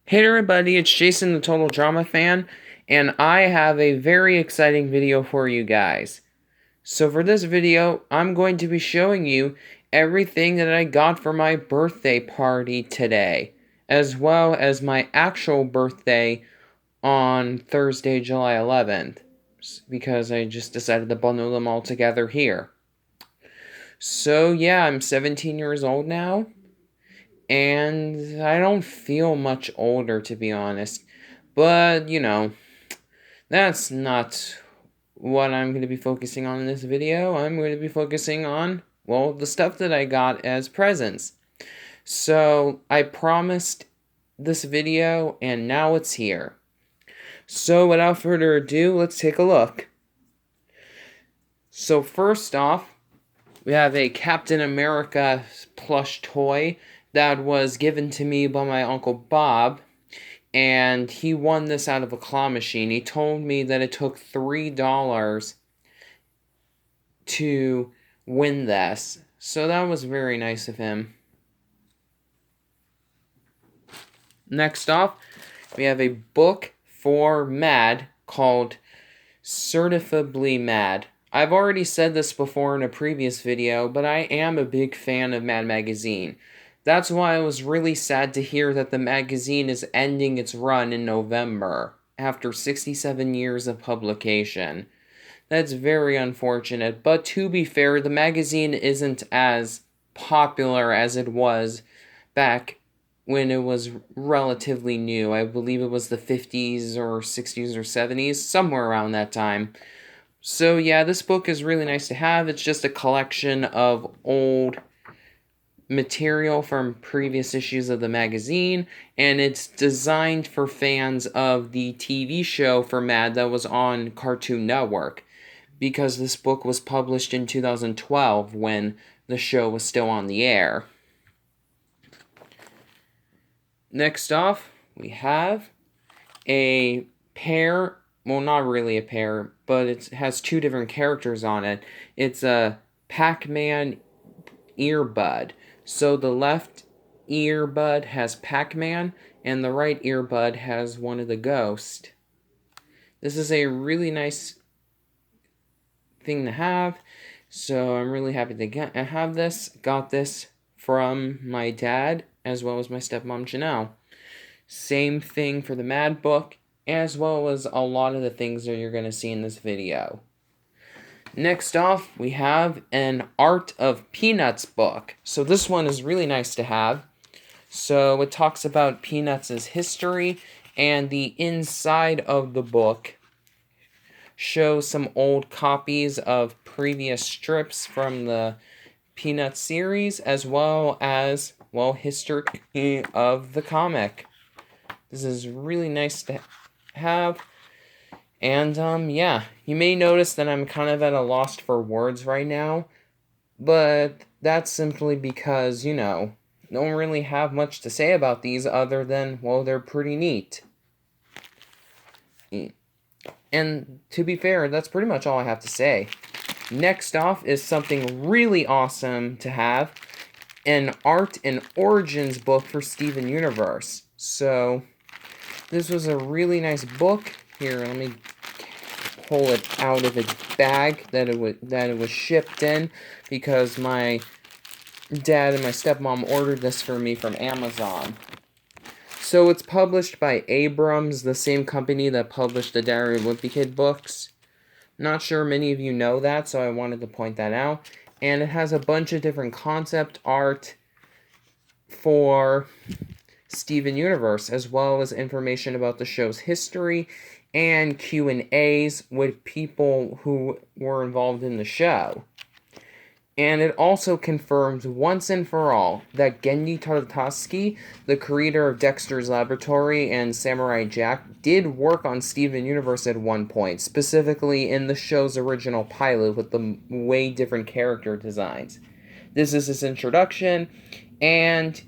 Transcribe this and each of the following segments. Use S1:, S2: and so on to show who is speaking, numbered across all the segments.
S1: Hey everybody, it's Jason the Total Drama Fan, and I have a very exciting video for you guys. So for this video, I'm going to be showing you everything that I got for my birthday party today, as well as my actual birthday on Thursday, July 11th, because I just decided to bundle them all together here. So yeah, I'm 17 years old now, and I don't feel much older, to be honest. But, that's not what I'm going to be focusing on in this video. I'm going to be focusing on, well, the stuff that I got as presents. So, I promised this video, and now it's here. So, without further ado, let's take a look. So, first off, we have a Captain America plush toy that was given to me by my Uncle Bob, and he won this out of a claw machine. He told me that it took $3 to win this, so that was very nice of him. Next off, we have a book for Mad called Certifiably Mad. I've already said this before in a previous video, but I am a big fan of Mad Magazine. That's why I was really sad to hear that the magazine is ending its run in November, after 67 years of publication. That's very unfortunate, but to be fair, the magazine isn't as popular as it was back when it was relatively new. I believe it was the 50s or 60s or 70s, somewhere around that time. So yeah, this book is really nice to have. It's just a collection of old material from previous issues of the magazine, and it's designed for fans of the TV show for Mad that was on Cartoon Network, because this book was published in 2012 when the show was still on the air. Next off, we have a pair, well, not really a pair, but it has two different characters on it. It's a Pac-Man earbud. So the left earbud has Pac-Man, and the right earbud has one of the ghosts. This is a really nice thing to have, so I'm really happy to have this. Got this from my dad, as well as my stepmom, Janelle. Same thing for the Mad book, as well as a lot of the things that you're going to see in this video. Next off, we have an Art of Peanuts book. So this one is really nice to have. So it talks about Peanuts' history, and the inside of the book shows some old copies of previous strips from the Peanuts series, as well as, well, history of the comic. This is really nice to have. And, yeah, you may notice that I'm kind of at a loss for words right now, but that's simply because, don't really have much to say about these other than, well, they're pretty neat. And to be fair, that's pretty much all I have to say. Next off is something really awesome to have, an Art and Origins book for Steven Universe. So, this was a really nice book. Here, let me pull it out of its bag that it was shipped in, because my dad and my stepmom ordered this for me from Amazon. So it's published by Abrams, the same company that published the Diary of Wimpy Kid books. Not sure many of you know that, so I wanted to point that out. And it has a bunch of different concept art for Steven Universe, as well as information about the show's history and Q&As with people who were involved in the show. And it also confirms once and for all that Genndy Tartakovsky, the creator of Dexter's Laboratory and Samurai Jack, did work on Steven Universe at one point, specifically in the show's original pilot with the way different character designs. This is his introduction, and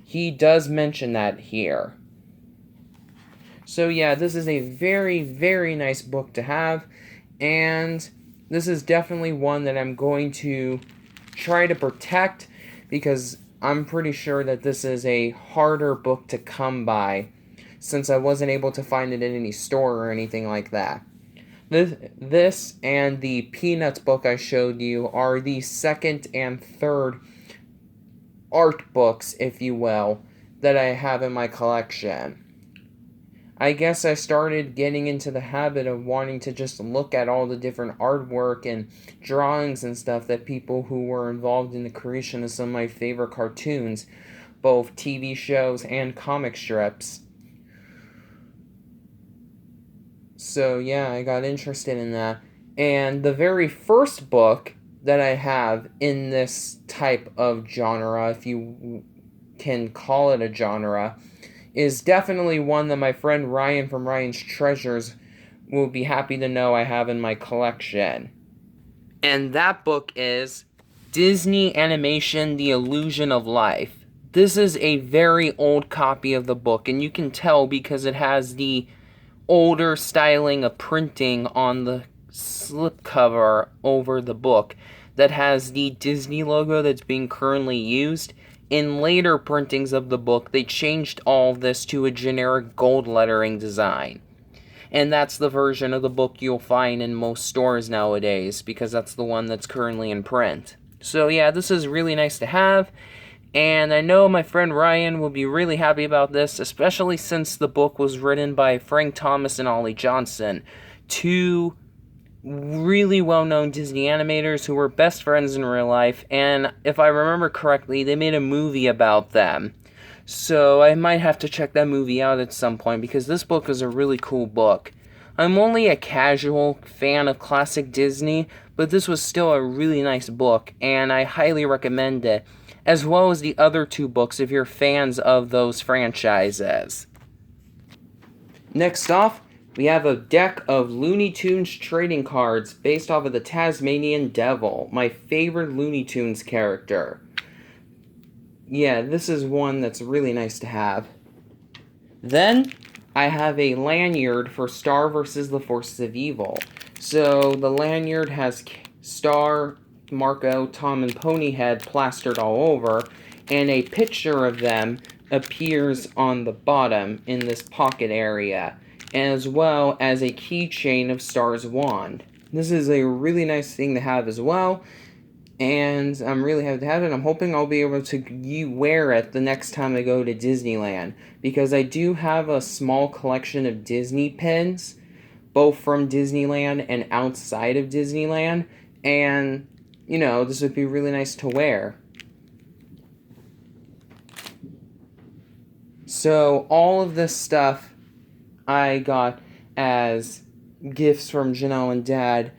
S1: he does mention that here. So yeah, this is a very, very nice book to have, and this is definitely one that I'm going to try to protect, because I'm pretty sure that this is a harder book to come by since I wasn't able to find it in any store or anything like that. This and the Peanuts book I showed you are the second and third art books, if you will, that I have in my collection. I guess I started getting into the habit of wanting to just look at all the different artwork and drawings and stuff that people who were involved in the creation of some of my favorite cartoons, both TV shows and comic strips. So yeah, I got interested in that. And the very first book that I have in this type of genre, if you can call it a genre, is definitely one that my friend Ryan from Ryan's Treasures will be happy to know I have in my collection. And that book is Disney Animation: The Illusion of Life. This is a very old copy of the book, and you can tell because it has the older styling of printing on the slipcover over the book that has the Disney logo that's being currently used. In later printings of the book, they changed all this to a generic gold lettering design. And that's the version of the book you'll find in most stores nowadays, because that's the one that's currently in print. So yeah, this is really nice to have, and I know my friend Ryan will be really happy about this, especially since the book was written by Frank Thomas and Ollie Johnson, two really well-known Disney animators who were best friends in real life, and if I remember correctly, they made a movie about them. So I might have to check that movie out at some point, because this book is a really cool book. I'm only a casual fan of classic Disney, but this was still a really nice book, and I highly recommend it, as well as the other two books if you're fans of those franchises. Next off, we have a deck of Looney Tunes trading cards based off of the Tasmanian Devil, my favorite Looney Tunes character. Yeah, this is one that's really nice to have. Then, I have a lanyard for Star vs. the Forces of Evil. So, the lanyard has Star, Marco, Tom, and Ponyhead plastered all over, and a picture of them appears on the bottom in this pocket area, as well as a keychain of Star's wand. This is a really nice thing to have as well, and I'm really happy to have it. I'm hoping I'll be able to wear it the next time I go to Disneyland, because I do have a small collection of Disney pins, both from Disneyland and outside of Disneyland, and, you know, this would be really nice to wear. So, all of this stuff I got as gifts from Janelle and Dad,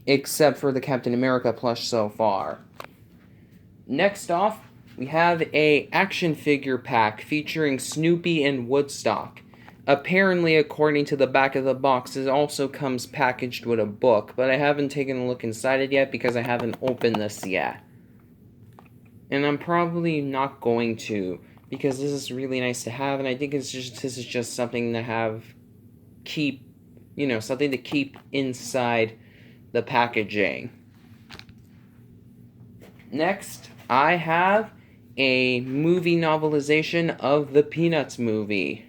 S1: except for the Captain America plush so far. Next off, we have a action figure pack featuring Snoopy and Woodstock. Apparently, according to the back of the box, it also comes packaged with a book, but I haven't taken a look inside it yet because I haven't opened this yet. And I'm probably not going to, because this is really nice to have, and I think this is just something to something to keep inside the packaging. Next, I have a movie novelization of the Peanuts movie.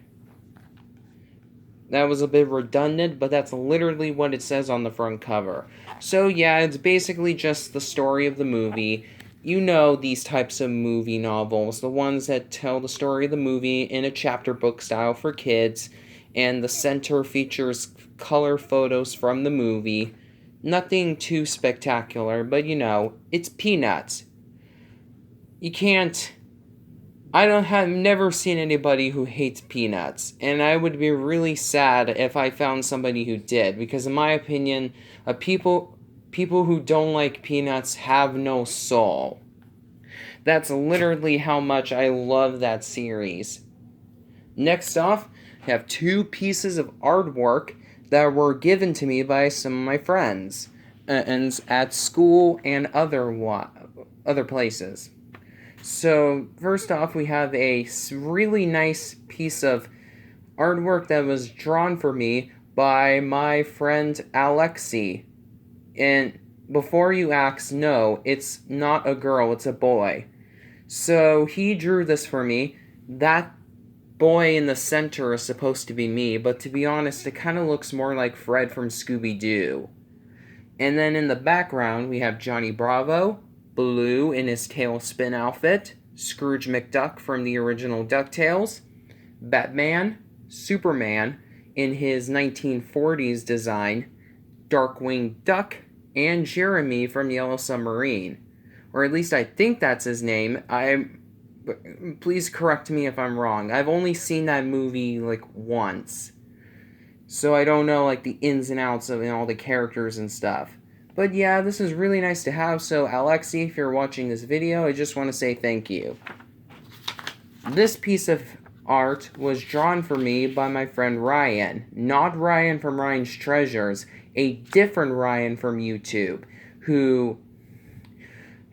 S1: That was a bit redundant, but that's literally what it says on the front cover. So yeah, it's basically just the story of the movie. You know these types of movie novels, the ones that tell the story of the movie in a chapter book style for kids, and the center features color photos from the movie. Nothing too spectacular, but you know, it's Peanuts. You can't... I've never seen anybody who hates Peanuts, and I would be really sad if I found somebody who did, because in my opinion, people who don't like Peanuts have no soul. That's literally how much I love that series. Next off, I have two pieces of artwork that were given to me by some of my friends, and at school and other places. So, first off, we have a really nice piece of artwork that was drawn for me by my friend Alexi. And before you ask, no, it's not a girl, it's a boy. So, he drew this for me. That boy in the center is supposed to be me, but to be honest, it kind of looks more like Fred from Scooby-Doo. And then in the background, we have Johnny Bravo, Blue in his tailspin outfit, Scrooge McDuck from the original DuckTales, Batman, Superman in his 1940s design, Darkwing Duck, and Jeremy from Yellow Submarine. Or at least I think that's his name. Please correct me if I'm wrong. I've only seen that movie like once. So I don't know like the ins and outs of all the characters and stuff. But yeah, this is really nice to have. So Alexi, if you're watching this video, I just want to say thank you. This piece of art was drawn for me by my friend Ryan. Not Ryan from Ryan's Treasures, a different Ryan from YouTube, who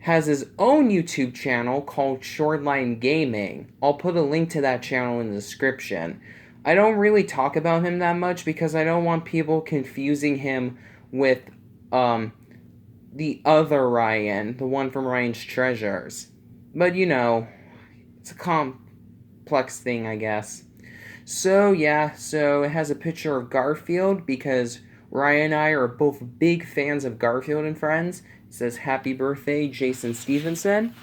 S1: has his own YouTube channel called Shortline Gaming. I'll put a link to that channel in the description. I don't really talk about him that much because I don't want people confusing him with the other Ryan, the one from Ryan's Treasures. But you know, it's a complex thing, I guess. So yeah, so it has a picture of Garfield because Ryan and I are both big fans of Garfield and Friends. It says, "Happy birthday, Jason Stevenson."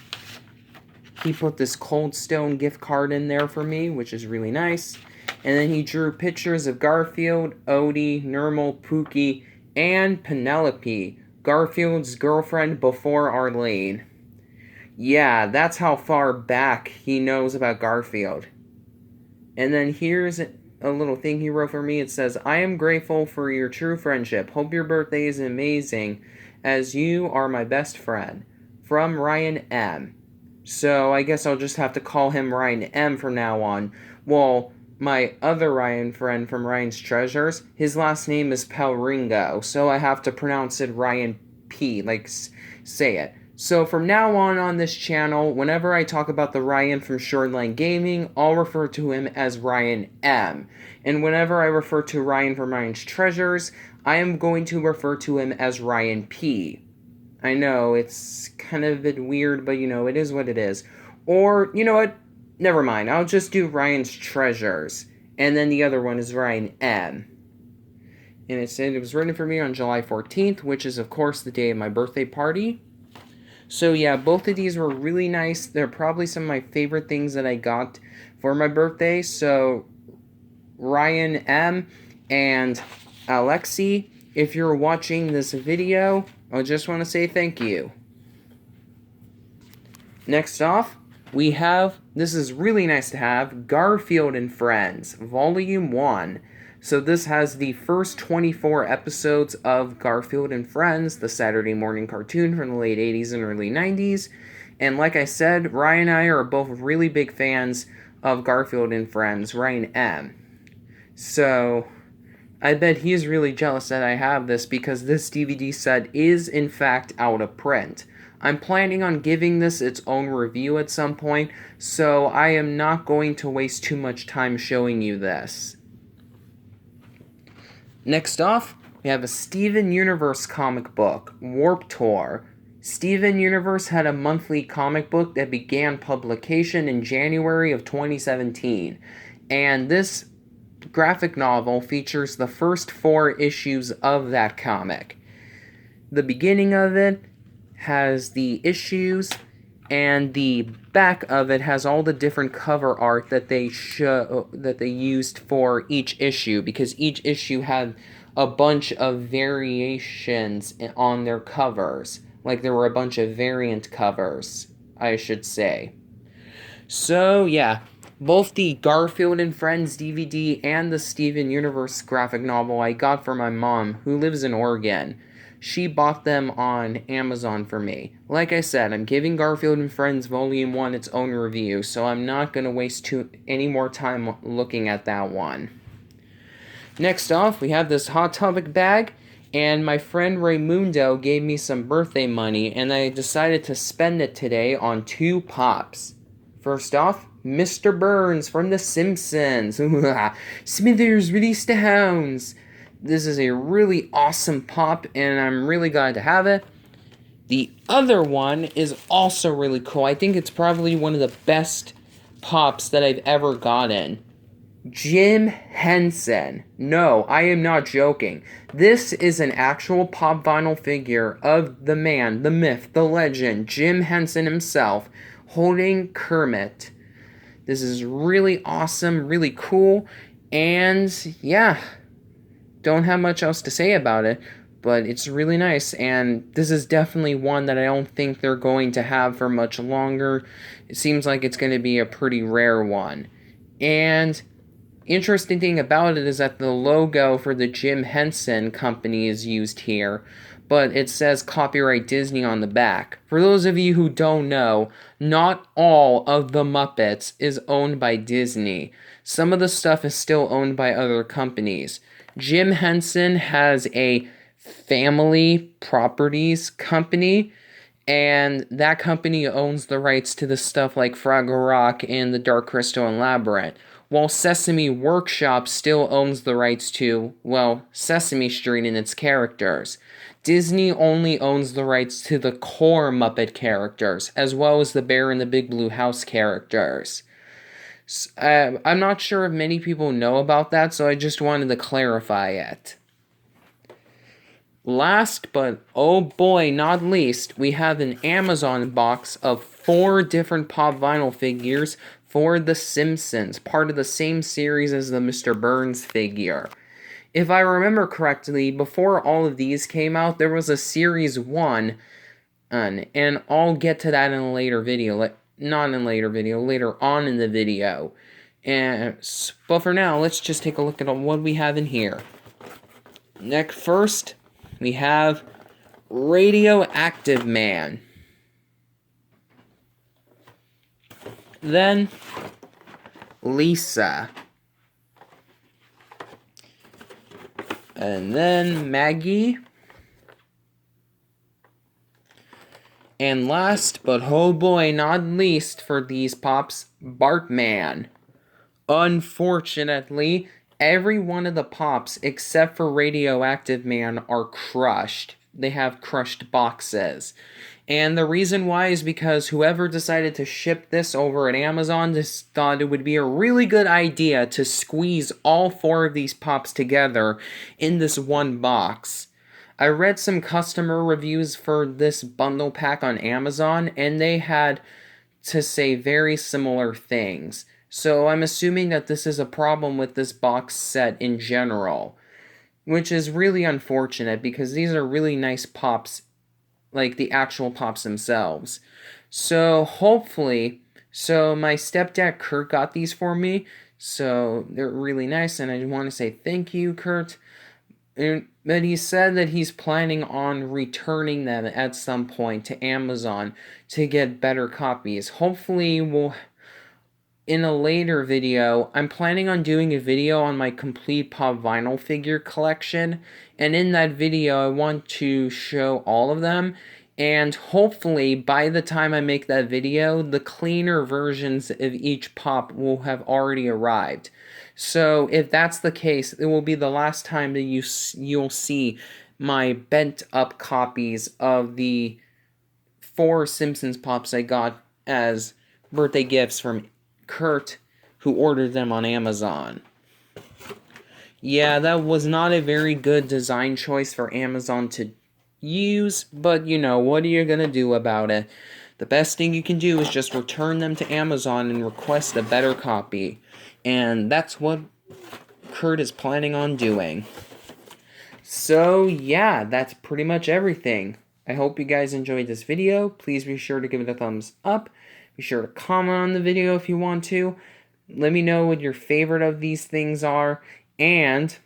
S1: He put this Cold Stone gift card in there for me, which is really nice. And then he drew pictures of Garfield, Odie, Nermal, Pookie, and Penelope, Garfield's girlfriend before Arlene. Yeah, that's how far back he knows about Garfield. And then here's a little thing he wrote for me. It says, "I am grateful for your true friendship. Hope your birthday is amazing, as you are my best friend. From Ryan M." So I guess I'll just have to call him Ryan M from now on. Well, my other Ryan friend from Ryan's Treasures, his last name is Pelringo, so I have to pronounce it Ryan P, like say it. So from now on this channel, whenever I talk about the Ryan from Shortline Gaming, I'll refer to him as Ryan M. And whenever I refer to Ryan from Ryan's Treasures, I am going to refer to him as Ryan P. I know, it's kind of a bit weird, but you know, it is what it is. Or, you know what? Never mind, I'll just do Ryan's Treasures. And then the other one is Ryan M. And it said it was written for me on July 14th, which is, of course, the day of my birthday party. So yeah, both of these were really nice. They're probably some of my favorite things that I got for my birthday. So, Ryan M. and Alexi, if you're watching this video, I just want to say thank you. Next off, we have, this is really nice to have, Garfield and Friends, Volume 1. So this has the first 24 episodes of Garfield and Friends, the Saturday morning cartoon from the late 80s and early 90s. And like I said, Ryan and I are both really big fans of Garfield and Friends, Ryan M. So I bet he's really jealous that I have this because this DVD set is in fact out of print. I'm planning on giving this its own review at some point, so I am not going to waste too much time showing you this. Next off, we have a Steven Universe comic book, Warp Tour. Steven Universe had a monthly comic book that began publication in January of 2017, and this graphic novel features the first 4 issues of that comic. The beginning of it has the issues, and the back of it has all the different cover art that they used for each issue, because each issue had a bunch of variations on their covers. Like there were a bunch of variant covers, I should say. So yeah, both the Garfield and Friends DVD and the Steven Universe graphic novel I got for my mom, who lives in Oregon. She bought them on Amazon for me. Like I said, I'm giving Garfield and Friends Volume 1 its own review, so I'm not going to waste any more time looking at that one. Next off, we have this Hot Topic bag, and my friend Raymundo gave me some birthday money, and I decided to spend it today on 2 pops. First off, Mr. Burns from The Simpsons. Smithers released the hounds. This is a really awesome pop, and I'm really glad to have it. The other one is also really cool. I think it's probably one of the best pops that I've ever gotten. Jim Henson. No, I am not joking. This is an actual pop vinyl figure of the man, the myth, the legend, Jim Henson himself, holding Kermit. This is really awesome, really cool, and yeah, don't have much else to say about it, but it's really nice, and this is definitely one that I don't think they're going to have for much longer. It seems like it's going to be a pretty rare one. And interesting thing about it is that the logo for the Jim Henson Company is used here, but it says copyright Disney on the back. For those of you who don't know, not all of the Muppets is owned by Disney. Some of the stuff is still owned by other companies. Jim Henson has a family properties company, and that company owns the rights to the stuff like Fraggle Rock and the Dark Crystal and Labyrinth, while Sesame Workshop still owns the rights to, well, Sesame Street and its characters. Disney only owns the rights to the core Muppet characters, as well as the Bear in the Big Blue House characters. I'm not sure if many people know about that, so I just wanted to clarify it. Last but oh boy, not least, we have an Amazon box of 4 different pop vinyl figures for The Simpsons, part of the same series as the Mr. Burns figure. If I remember correctly, before all of these came out, there was a Series 1, and I'll get to that in a later video. Not in a later video, later on in the video. But for now, let's just take a look at what we have in here. First, we have Radioactive Man. Then, Lisa. And then, Maggie. And last, but oh boy, not least for these pops, Bartman. Unfortunately, every one of the pops, except for Radioactive Man, are crushed. They have crushed boxes. And the reason why is because whoever decided to ship this over at Amazon just thought it would be a really good idea to squeeze all 4 of these pops together in this one box. I read some customer reviews for this bundle pack on Amazon, and they had to say very similar things. So I'm assuming that this is a problem with this box set in general, which is really unfortunate because these are really nice pops, like the actual pops themselves. So hopefully, my stepdad Kurt got these for me, so they're really nice, and I want to say thank you, Kurt. But he said that he's planning on returning them at some point to Amazon to get better copies. Hopefully, in a later video, I'm planning on doing a video on my complete pop vinyl figure collection, and in that video, I want to show all of them, and hopefully, by the time I make that video, the cleaner versions of each pop will have already arrived. So, if that's the case, it will be the last time that you'll see my bent-up copies of the 4 Simpsons pops I got as birthday gifts from Kurt, who ordered them on Amazon. Yeah, that was not a very good design choice for Amazon to use, but you know, what are you gonna do about it? The best thing you can do is just return them to Amazon and request a better copy. And that's what Kurt is planning on doing. So yeah, that's pretty much everything. I hope you guys enjoyed this video. Please be sure to give it a thumbs up. Be sure to comment on the video if you want to. Let me know what your favorite of these things are. And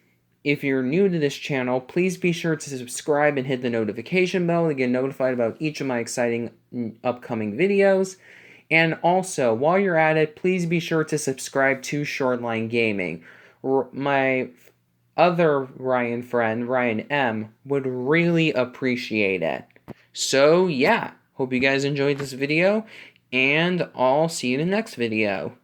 S1: if you're new to this channel, please be sure to subscribe and hit the notification bell to get notified about each of my exciting upcoming videos. And also, while you're at it, please be sure to subscribe to Shortline Gaming. My other Ryan friend, Ryan M, would really appreciate it. So yeah, hope you guys enjoyed this video, and I'll see you in the next video.